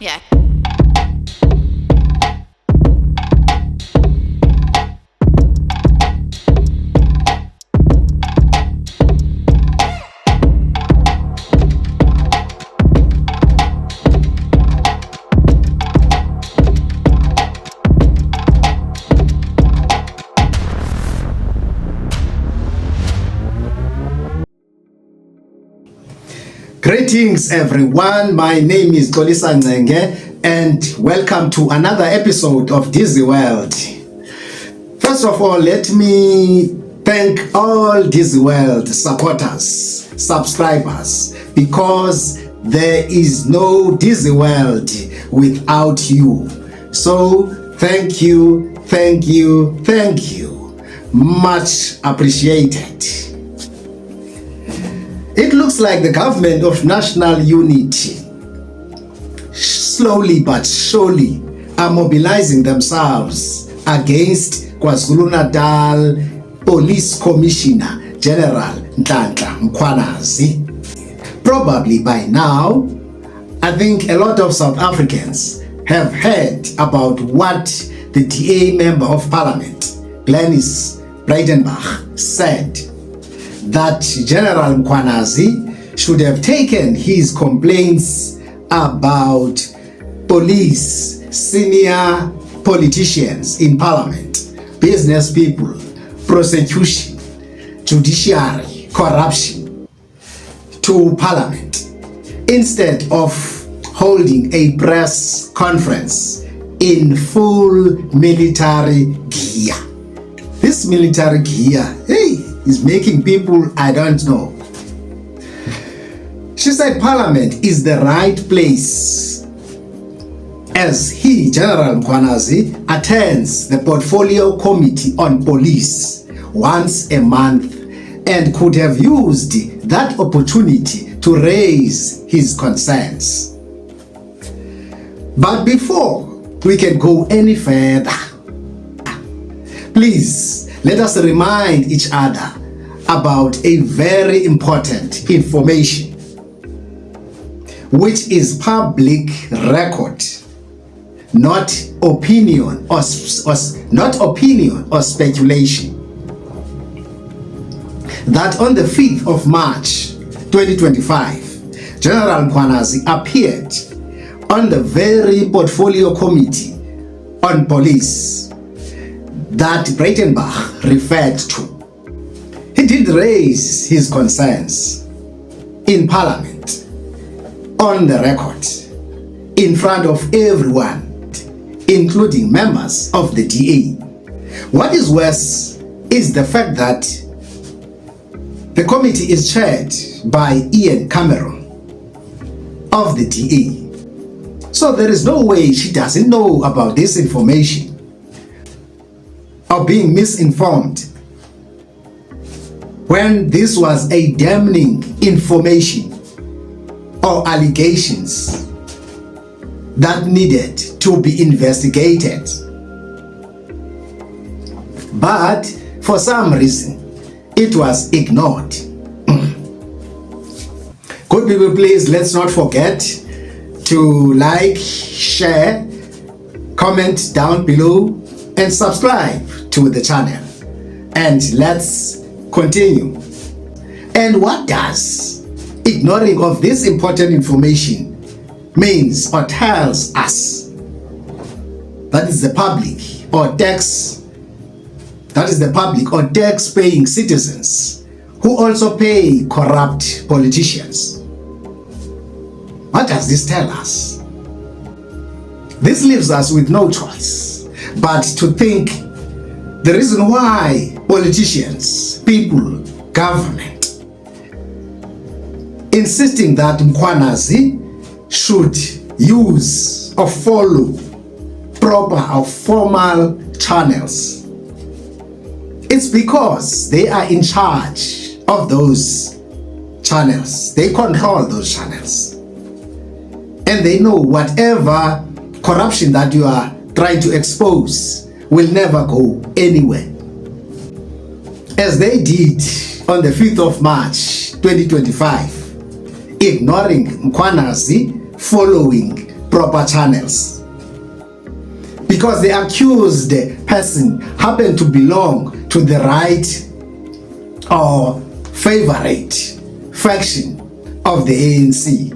Yeah. Greetings everyone, my name is Glynnis Breytenbach and welcome to another episode of Dizzy World. First of all, let me thank all Dizzy World supporters, subscribers, because there is no Dizzy World without you. So thank you, thank you, thank you. Much appreciated. It looks like the government of national unity, slowly but surely, are mobilizing themselves against KwaZulu-Natal Police Commissioner General Mkhwanazi. Probably by now, I think a lot of South Africans have heard about what the DA Member of Parliament, Glynnis Breytenbach, said that General Mkhwanazi should have taken his complaints about police, senior politicians in parliament, business people, prosecution, judiciary, corruption to parliament, instead of holding a press conference in full military gear. This military gear, is making people I don't know. She said Parliament is the right place as he, General Mkhwanazi, attends the Portfolio Committee on Police once a month and could have used that opportunity to raise his concerns. But before we can go any further, please let us remind each other about a very important information, which is public record, not opinion or speculation. That on the 5th of March 2025, General Mkhwanazi appeared on the very Portfolio Committee on Police that Breytenbach referred to. He did raise his concerns in Parliament, on the record, in front of everyone, including members of the DA. What is worse is the fact that the committee is chaired by Ian Cameron of the DA. So there is no way she doesn't know about this information or being misinformed when this was a damning information or allegations that needed to be investigated. But for some reason, it was ignored. Good people, please, let's not forget to like, share, comment down below, and subscribe to the channel. And let's continue. And what does ignoring of this important information means or tells us? That is the public or tax-paying citizens who also pay corrupt politicians. What does this tell us? This leaves us with no choice but to think the reason why politicians, people, government insisting that Mkhwanazi should use or follow proper or formal channels. It's because they are in charge of those channels. They control those channels. And they know whatever corruption that you are trying to expose will never go anywhere. As they did on the 5th of March 2025, ignoring Mkhwanazi, following proper channels. Because the accused person happened to belong to the right or favorite faction of the ANC.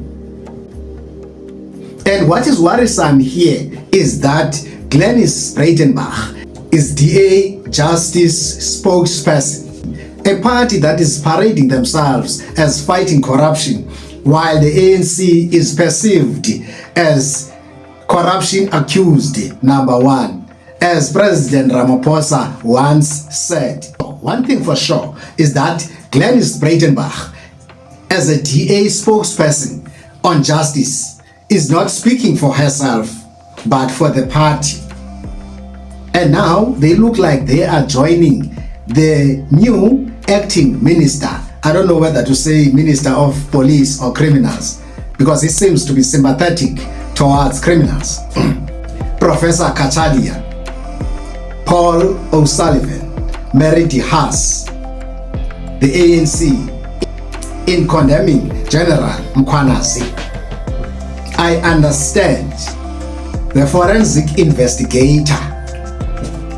And what is worrisome here is that Glynnis Breytenbach is DA Justice spokesperson, a party that is parading themselves as fighting corruption, while the ANC is perceived as corruption accused number one, as President Ramaphosa once said. One thing for sure is that Glynnis Breytenbach, as a DA spokesperson on justice, is not speaking for herself, but for the party. And now they look like they are joining the new acting minister. I don't know whether to say minister of police or criminals, because he seems to be sympathetic towards criminals. Professor Cachalia, Paul O Sullivan, Mary De Haas, the ANC, in condemning General Mkhwanazi. I understand the forensic investigator,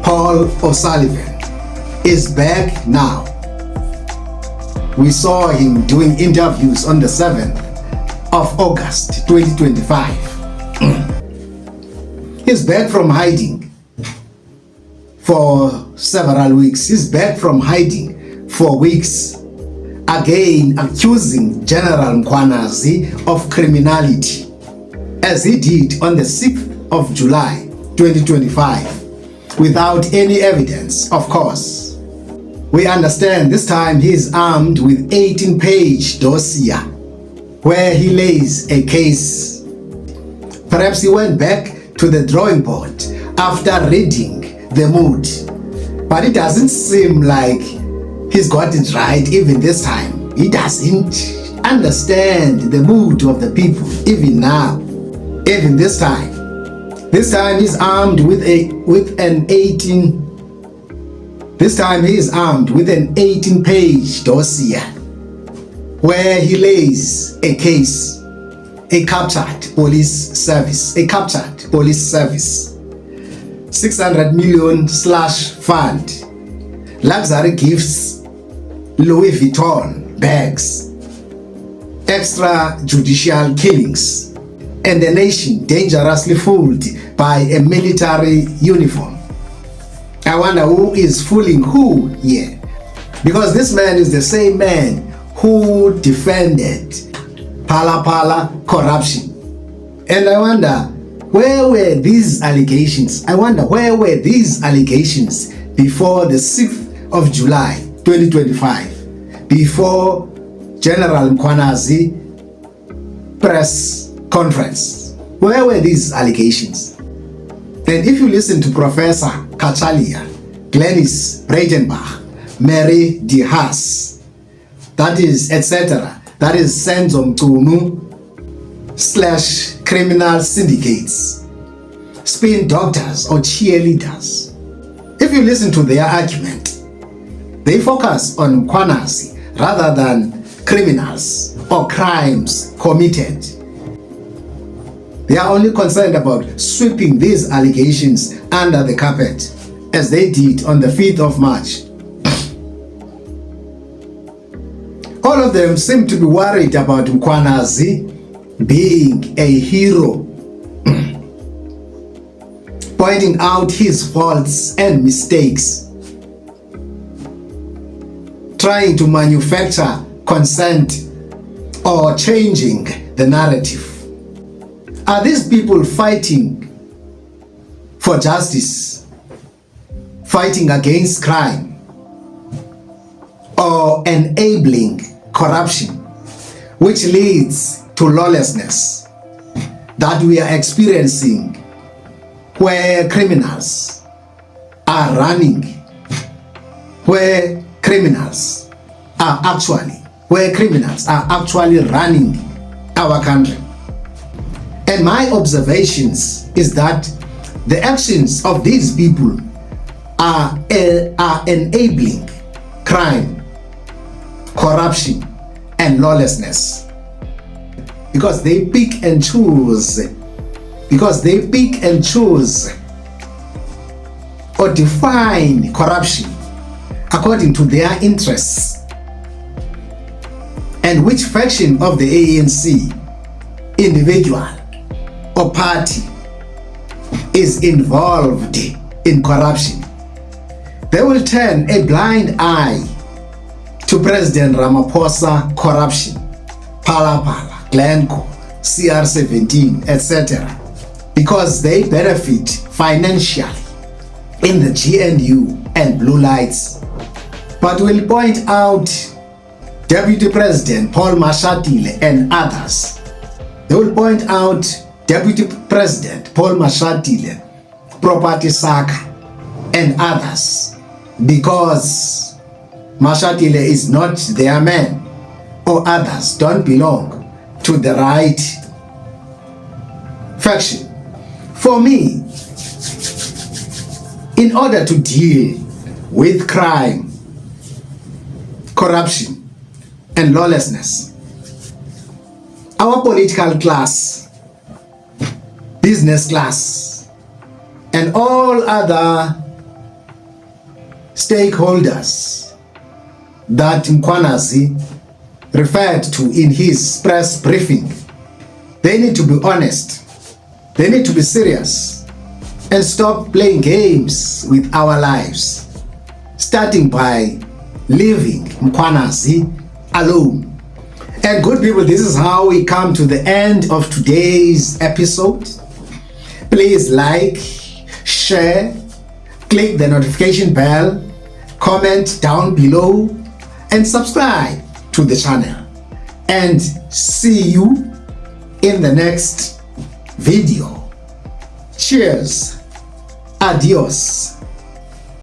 Paul O Sullivan, is back now. We saw him doing interviews on the 7th of August 2025. He's back from hiding for several weeks. He's back from hiding for weeks, again accusing General Mkhwanazi of criminality, as he did on the 6th of July 2025, without any evidence, of course. We understand this time he is armed with 18-page dossier where he lays a case. Perhaps he went back to the drawing board after reading the mood, but it doesn't seem like he's got it right even this time. He doesn't understand the mood of the people even now, even this time. This time he's armed with an 18-page dossier where he lays a case, a captured police service, 600 million slash fund, luxury gifts, Louis Vuitton bags, extrajudicial killings, and the nation dangerously fooled by a military uniform. I wonder who is fooling who here, because this man is the same man who defended Pala corruption. And I wonder, where were these allegations? Before the 6th of July 2025, before General Mkhwanazi press conference? Where were these allegations? And if you listen to Professor Cachalia, Glynnis Breytenbach, Mary De Haas, that is etc., that is Senzo Mchunu / criminal syndicates, spin doctors or cheerleaders. If you listen to their argument, they focus on Mkhwanazi rather than criminals or crimes committed. They are only concerned about sweeping these allegations under the carpet, as they did on the 5th of March. All of them seem to be worried about Mkhwanazi being a hero, pointing out his faults and mistakes, trying to manufacture consent or changing the narrative. Are these people fighting for justice, fighting against crime, or enabling corruption, which leads to lawlessness that we are experiencing, where criminals are running, where criminals are actually running our country? And my observations is that the actions of these people are enabling crime, corruption, and lawlessness, because they pick and choose because they pick and choose or define corruption according to their interests and which faction of the ANC, individual or party is involved in corruption. They will turn a blind eye to President Ramaphosa corruption, Phala, Glencoe, CR17, etc., because they benefit financially in the GNU and Blue Lights. But will point out Deputy President Paul Mashatile and others. They will point out Deputy President Paul Mashatile, Property Saka, and others, because Mashatile is not their man, or others don't belong to the right faction. For me, in order to deal with crime, corruption, and lawlessness, our political class, business class, and all other stakeholders that Mkhwanazi referred to in his press briefing, they need to be honest, they need to be serious, and stop playing games with our lives, starting by leaving Mkhwanazi alone. And good people, this is how we come to the end of today's episode. Please like, share, click the notification bell, comment down below, and subscribe to the channel. And see you in the next video. Cheers. Adios.